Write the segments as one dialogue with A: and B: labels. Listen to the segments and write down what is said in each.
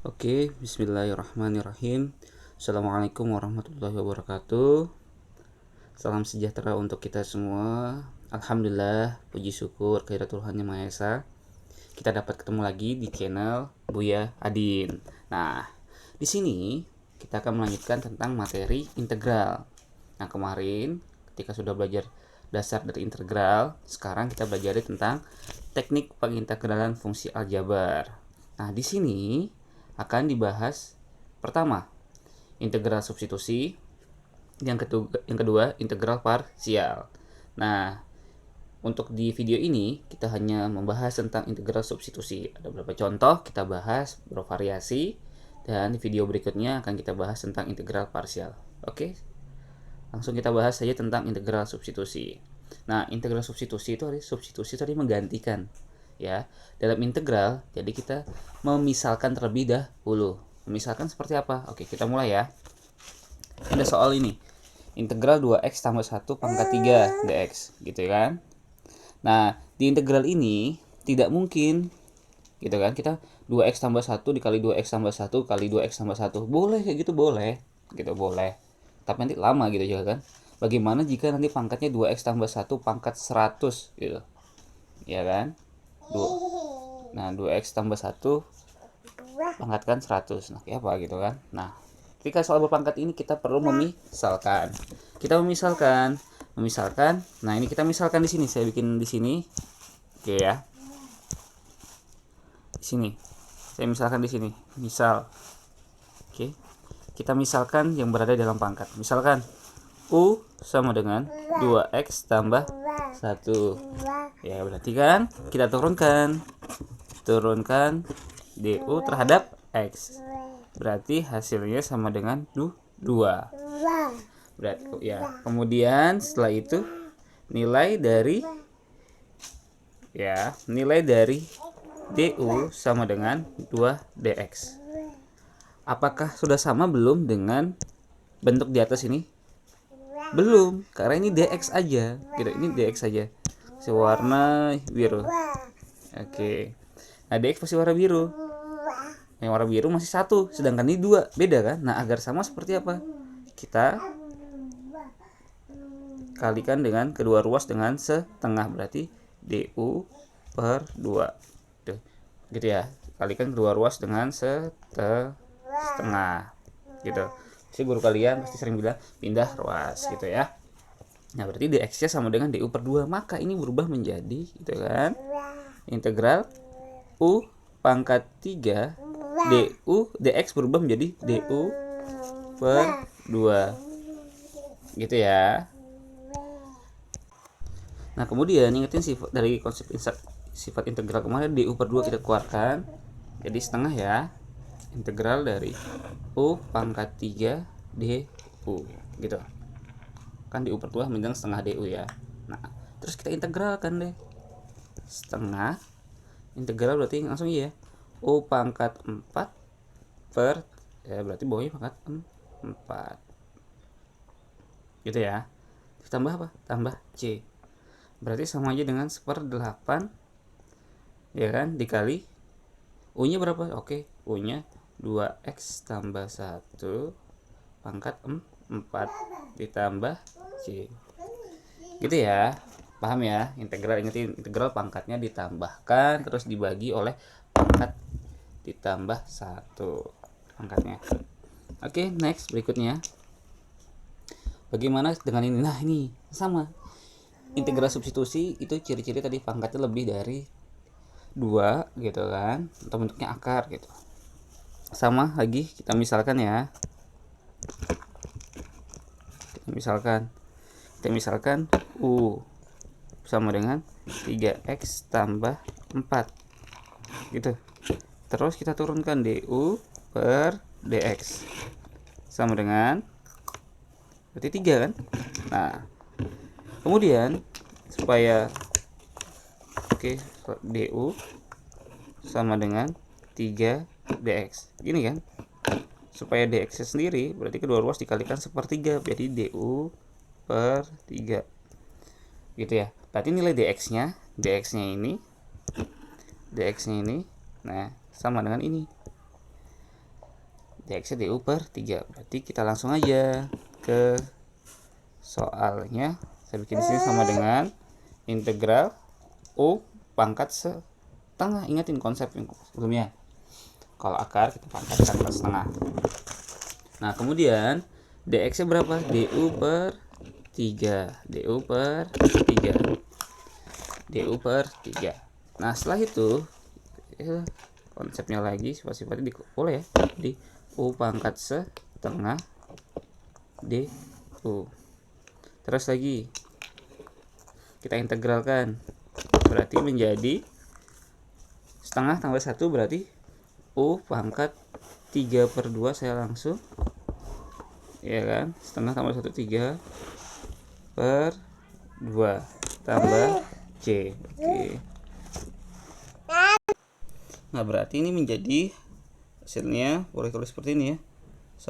A: Oke, bismillahirrahmanirrahim. Assalamualaikum warahmatullahi wabarakatuh. Salam sejahtera untuk kita semua. Alhamdulillah, puji syukur kehadirat Tuhan Yang Maha Esa. Kita dapat ketemu lagi di channel Buya Adin. Nah, di sini kita akan melanjutkan tentang materi integral. Nah, kemarin ketika sudah belajar dasar dari integral, sekarang kita belajar tentang teknik pengintegralan fungsi aljabar. Nah, di sini akan dibahas pertama integral substitusi, yang kedua integral parsial. Nah, untuk di video ini kita hanya membahas tentang integral substitusi. Ada beberapa contoh kita bahas bervariasi, dan di video berikutnya akan kita bahas tentang integral parsial. Oke, langsung kita bahas saja tentang integral substitusi. Nah, integral substitusi itu substitusi tadi menggantikan ya. Dalam integral, jadi kita memisalkan terlebih dahulu. Memisalkan seperti apa? Oke, kita mulai ya. Ada soal ini. Integral 2x tambah 1 pangkat 3 dx, gitu kan? Nah, di integral ini tidak mungkin gitu kan, kita 2x tambah 1 dikali 2x tambah 1 kali 2x tambah 1. Boleh kayak gitu, boleh. Gitu boleh. Tapi nanti lama gitu juga kan. Bagaimana jika nanti pangkatnya 2x tambah 1 pangkat 100 gitu. Ya kan? 2. Nah, 2x tambah 1 pangkatkan 100. Nah, kayak apa gitu kan? Nah, ketika soal berpangkat ini kita perlu memisalkan. Memisalkan. Nah, ini kita misalkan di sini. Saya bikin di sini. Oke ya. Di sini. Saya misalkan di sini. Misal. Oke. Kita misalkan yang berada dalam pangkat. Misalkan U sama dengan 2x tambah 1. Ya, berarti kan kita turunkan du terhadap x. Berarti hasilnya sama dengan 2. Berarti ya. Kemudian setelah itu nilai dari du sama dengan 2 dx. Apakah sudah sama belum dengan bentuk di atas ini? Belum, karena ini dx aja gitu. Ini dx aja, warna biru. Oke. Nah, dx pasti warna biru. Yang warna biru masih 1, sedangkan ini 2, beda kan? Nah, agar sama seperti apa? Kita kalikan dengan kedua ruas dengan setengah, berarti du per 2. Tuh, gitu ya. Kalikan kedua ruas dengan setengah. Gitu. Si guru kalian pasti sering bilang pindah ruas gitu ya. Nah, berarti dx-nya sama dengan du per 2. Maka ini berubah menjadi gitu kan, integral u pangkat 3 dx berubah menjadi du per 2. Gitu ya. Nah, kemudian ingetin sifat dari konsep sifat integral kemarin, du per 2 kita keluarkan jadi setengah ya. Integral dari u pangkat 3 du gitu. Kan du per 2 menjadi setengah du ya. Nah, terus kita integralkan deh. Setengah integral berarti langsung ya. U pangkat 4 per ya, berarti bawahnya pangkat 4. Gitu ya. Tambah apa? Tambah c. Berarti sama aja dengan 1/8 ya kan, dikali u-nya berapa? Oke, u-nya 2x tambah 1 pangkat 4 ditambah c. Gitu ya. Paham ya? Integral, ingetin integral pangkatnya ditambahkan terus dibagi oleh pangkat ditambah 1 pangkatnya. Oke, next berikutnya. Bagaimana dengan ini? Nah, ini sama. Integral substitusi itu ciri-ciri tadi pangkatnya lebih dari 2 gitu kan, atau bentuknya akar gitu. Sama lagi kita misalkan ya. Kita misalkan u sama dengan 3x tambah 4 gitu. Terus kita turunkan du per dx sama dengan berarti 3 kan. Nah, kemudian supaya du sama dengan 3 dx gini kan, supaya dx sendiri berarti kedua ruas dikalikan 1/3, jadi du per 3 gitu ya. Berarti nilai dx-nya ini nah sama dengan ini. dx du per 3. Berarti kita langsung aja ke soalnya. Saya bikin di sini sama dengan integral u pangkat setengah. Ingatin konsep yang sebelumnya. Kalau akar kita pangkatkan ke setengah. Nah, kemudian dx nya berapa? Du per 3. Du per 3. Du per 3. Nah, setelah itu konsepnya lagi sifat-sifatnya boleh ya, di u pangkat setengah du. Terus lagi kita integralkan, berarti menjadi setengah tambah 1 berarti u pangkat 3 per 2. Saya langsung, ya kan, setengah tambah 1 3 per 2 tambah c. Oke. Nah, berarti ini menjadi hasilnya, boleh tulis seperti ini ya,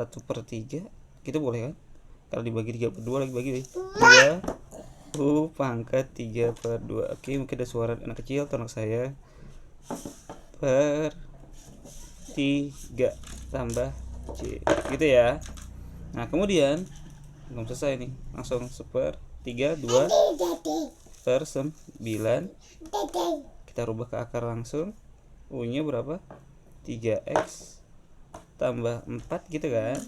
A: 1 per 3 gitu boleh kan, kalau dibagi 3 per 2 lagi bagi 2 u pangkat 3 per 2. Oke, mungkin ada suara anak kecil atau anak saya. Per 3 tambah c gitu ya. Nah, kemudian belum selesai nih, langsung per 3 2 per 9. Kita rubah ke akar langsung. U nya berapa? 3x tambah 4 gitu kan,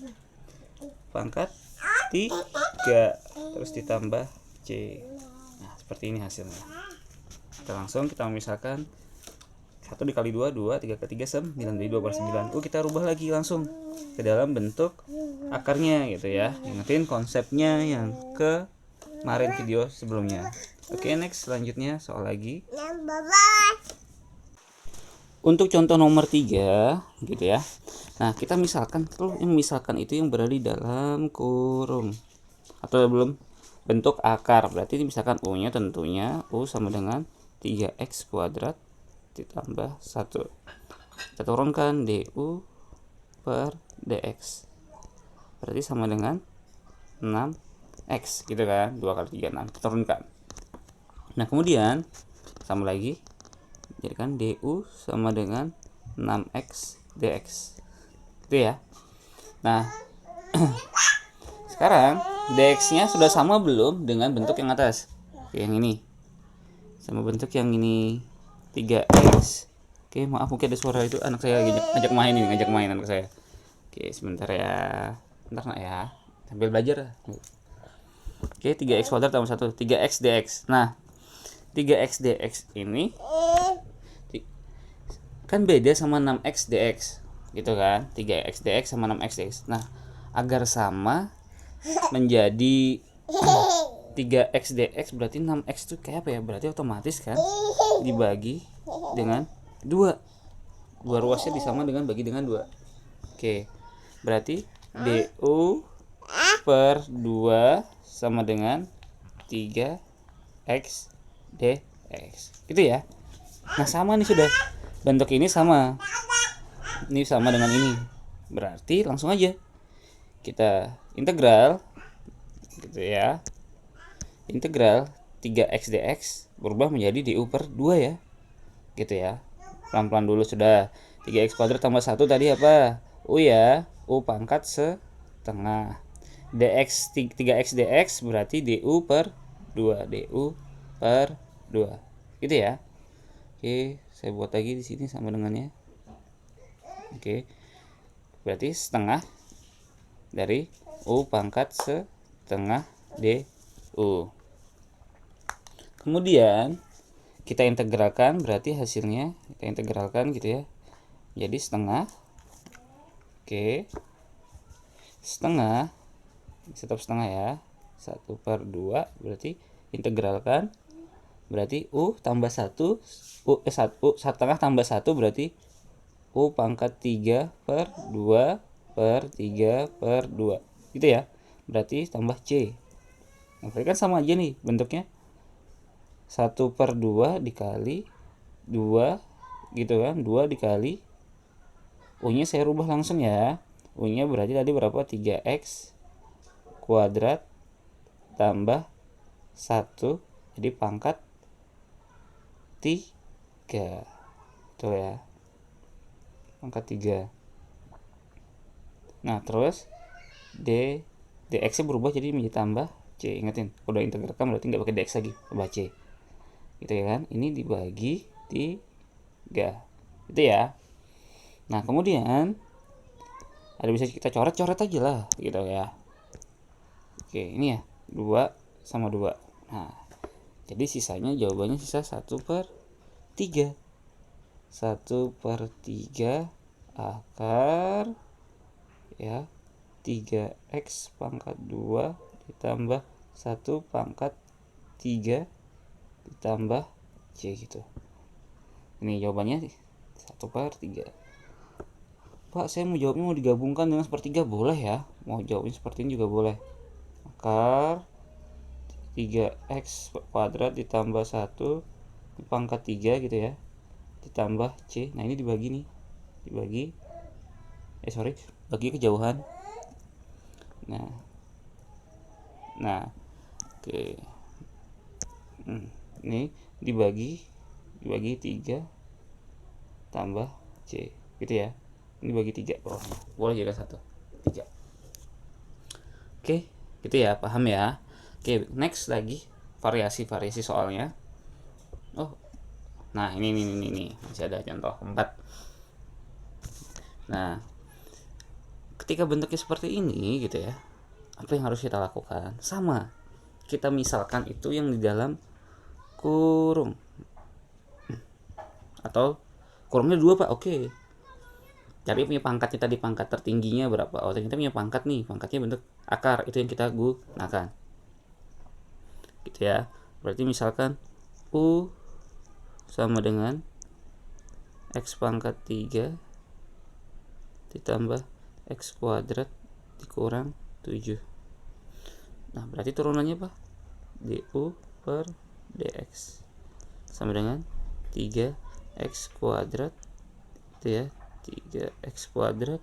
A: pangkat 3 terus ditambah c. Nah, seperti ini hasilnya. Kita misalkan 1 dikali 2 2, 3 kali 3 9, jadi 2 per 9. Kita rubah lagi langsung ke dalam bentuk akarnya gitu ya. Ingetin konsepnya yang kemarin video sebelumnya. Oke, next, selanjutnya soal lagi. Untuk contoh nomor 3 gitu ya. Nah, kita misalkan, itu yang berada di dalam kurung atau belum bentuk akar. Berarti misalkan u nya tentunya u sama dengan 3x kuadrat ditambah 1. Kita turunkan du per dx, berarti sama dengan 6x gitu kan, 2 kali 3 6. Kita turunkan. Nah, kemudian sama lagi, jadikan du sama dengan 6x dx gitu ya. Nah, sekarang dx nya sudah sama belum dengan bentuk yang atas? Oke, yang ini sama bentuk yang ini 3x. Oke, maaf mungkin ada suara itu anak saya ngajak main anak saya. Oke, sebentar ya. Bentar nak ya. Sambil belajar. Oke, 3x kuadrat tambah 1, 3x dx. Nah, 3x dx ini kan beda sama 6x dx. Gitu kan? 3x dx sama 6x dx. Nah, agar sama menjadi 3x dx berarti 6x itu kayak apa ya? Berarti otomatis kan dibagi dengan 2. 2 ruasnya disama dengan bagi dengan 2. Oke. Berarti du per 2 sama dengan 3x dx. Gitu ya. Nah, sama nih sudah. Bentuk ini sama. Ini sama dengan ini. Berarti langsung aja kita integral gitu ya. Integral 3x dx berubah menjadi du per 2 ya. Gitu ya. Pelan-pelan dulu sudah. 3x kuadrat tambah 1 tadi apa? U ya. U pangkat setengah. Dx 3x dx berarti du per 2. Du per 2. Gitu ya. Oke, saya buat lagi di sini sama dengannya. Oke. Berarti setengah dari u pangkat setengah du. Kemudian kita integralkan, berarti hasilnya kita integralkan gitu ya. Jadi setengah. Oke. Setengah, tetap setengah ya. 1 per 2 berarti integralkan. Berarti u tambah 1, u setengah tambah 1 berarti u pangkat 3 per 2 per 3 per 2. Gitu ya. Berarti tambah c. Nah, berarti kan sama aja nih bentuknya. 1 per 2 dikali 2 gitu kan, 2 dikali u nya saya rubah langsung ya. U nya berarti tadi berapa? 3x kuadrat tambah 1, jadi pangkat 3. Tuh ya, pangkat 3. Nah terus dx nya berubah jadi menjadi tambah c. Ingetin, kalau udah integralkan berarti nggak pakai dx lagi, tambah c gitu ya kan. Ini dibagi 3 gitu ya. Nah kemudian ada bisa kita coret-coret aja lah gitu ya. Oke ini ya 2 sama 2. Nah jadi sisanya jawabannya sisa 1/3. 1/3 akar ya 3x pangkat 2 ditambah 1/3 ditambah c gitu. Ini jawabannya 1/3. Pak saya mau jawabnya mau digabungkan dengan sepertiga, boleh ya, mau jawabnya seperti ini juga boleh. Akar 3x kuadrat ditambah 1 pangkat 3 gitu ya, ditambah c. Nah ini dibagi nih, bagi kejauhan. Nah oke. Ini dibagi 3 tambah c gitu ya. Ini bagi 3 bawahnya, boleh juga 1/3. Oke gitu ya, paham ya. Oke next lagi variasi soalnya. Nah ini masih ada contoh keempat. Nah ketika bentuknya seperti ini gitu ya, apa yang harus kita lakukan? Sama, kita misalkan itu yang di dalam kurung atau kurungnya 2 Pak. Oke, cari punya pangkatnya tadi, pangkat tertingginya berapa. Oh ternyata punya pangkat nih, pangkatnya bentuk akar, itu yang kita gunakan gitu ya. Berarti misalkan U sama dengan x pangkat 3 ditambah x kuadrat dikurang 7. Nah berarti turunannya apa? du per dx sama dengan 3x kuadrat itu ya, 3x kuadrat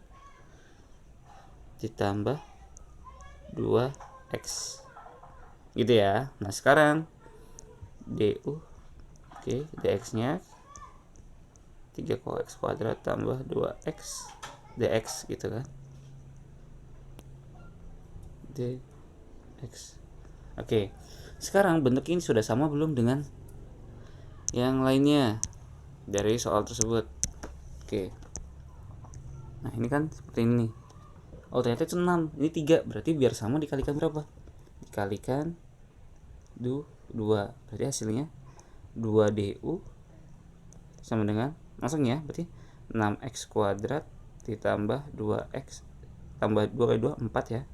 A: ditambah 2x gitu ya. Nah sekarang du, oke, dx nya 3x kuadrat tambah 2x dx gitu kan, dx. Oke sekarang bentuk ini sudah sama belum dengan yang lainnya dari soal tersebut? Oke, nah ini kan seperti ini nih. Oh ternyata itu 6, ini 3, berarti biar sama dikalikan berapa? Dikalikan 2, berarti hasilnya 2du sama dengan, langsung ya, berarti 6x kuadrat ditambah 2x tambah 2 kali 2 4 ya,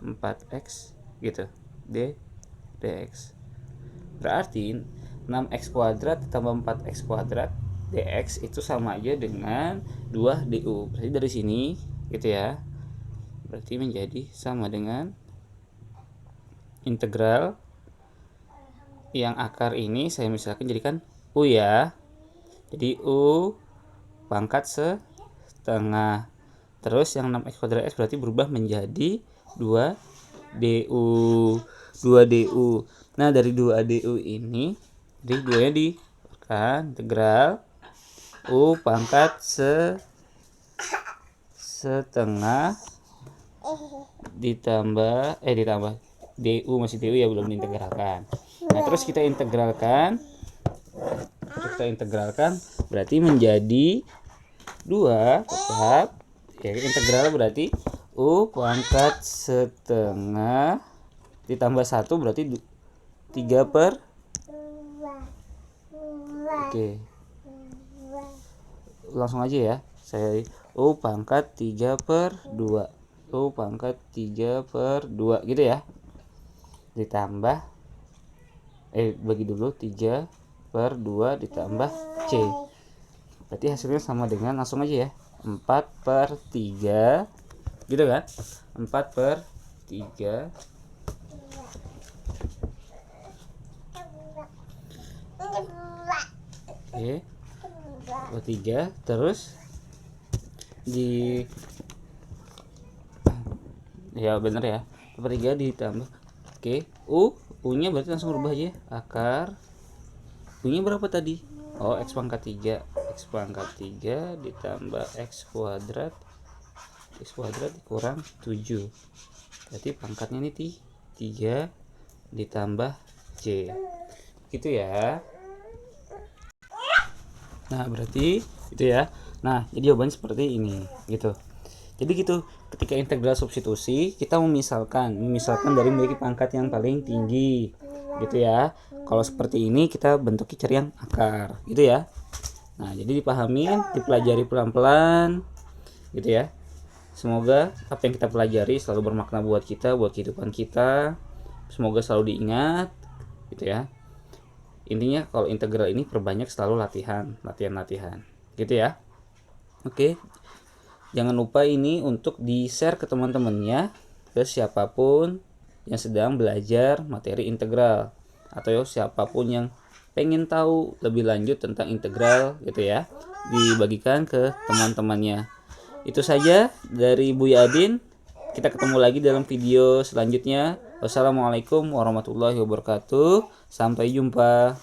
A: 4x gitu dx. Berarti 6x kuadrat ditambah 4x kuadrat dx itu sama aja dengan 2du. Berarti dari sini gitu ya, berarti menjadi sama dengan integral yang akar ini saya misalkan jadikan u ya. Jadi u pangkat setengah, terus yang 6x kuadrat x berarti berubah menjadi 2du. Nah dari 2du ini, jadi 2 nya di kan integral u pangkat setengah ditambah du, masih du ya, belum diintegralkan. Nah terus kita integralkan, berarti menjadi 2 tetap ya, integral berarti u pangkat setengah ditambah 1 berarti 3 per, oke langsung aja ya, saya u pangkat 3/2, u pangkat 3/2 gitu ya, ditambah bagi dulu 3/2 ditambah c, berarti hasilnya sama dengan, langsung aja ya, 4/3 gitu kan, 4/3 oke, 3 terus di ya bener ya, 3 ditambah oke u nya berarti langsung berubah aja, akar u nya berapa tadi, x pangkat 3 ditambah x kuadrat X kuadrat dikurang 7. Berarti pangkatnya ini 3 ditambah C. Gitu ya. Nah, berarti itu ya. Nah, jadi jawabannya seperti ini gitu. Jadi gitu, ketika integral substitusi kita memisalkan dari memiliki pangkat yang paling tinggi gitu ya. Kalau seperti ini kita bentuknya cari yang akar gitu ya. Nah, jadi dipahami, dipelajari pelan-pelan gitu ya. Semoga apa yang kita pelajari selalu bermakna buat kita, buat kehidupan kita. Semoga selalu diingat gitu ya. Intinya kalau integral ini perbanyak selalu latihan gitu ya. Oke. Jangan lupa ini untuk di-share ke teman-temannya, ke siapapun yang sedang belajar materi integral atau siapapun yang pengen tahu lebih lanjut tentang integral gitu ya. Dibagikan ke teman-temannya. Itu saja dari Buya Adin. Kita ketemu lagi dalam video selanjutnya. Wassalamualaikum warahmatullahi wabarakatuh. Sampai jumpa.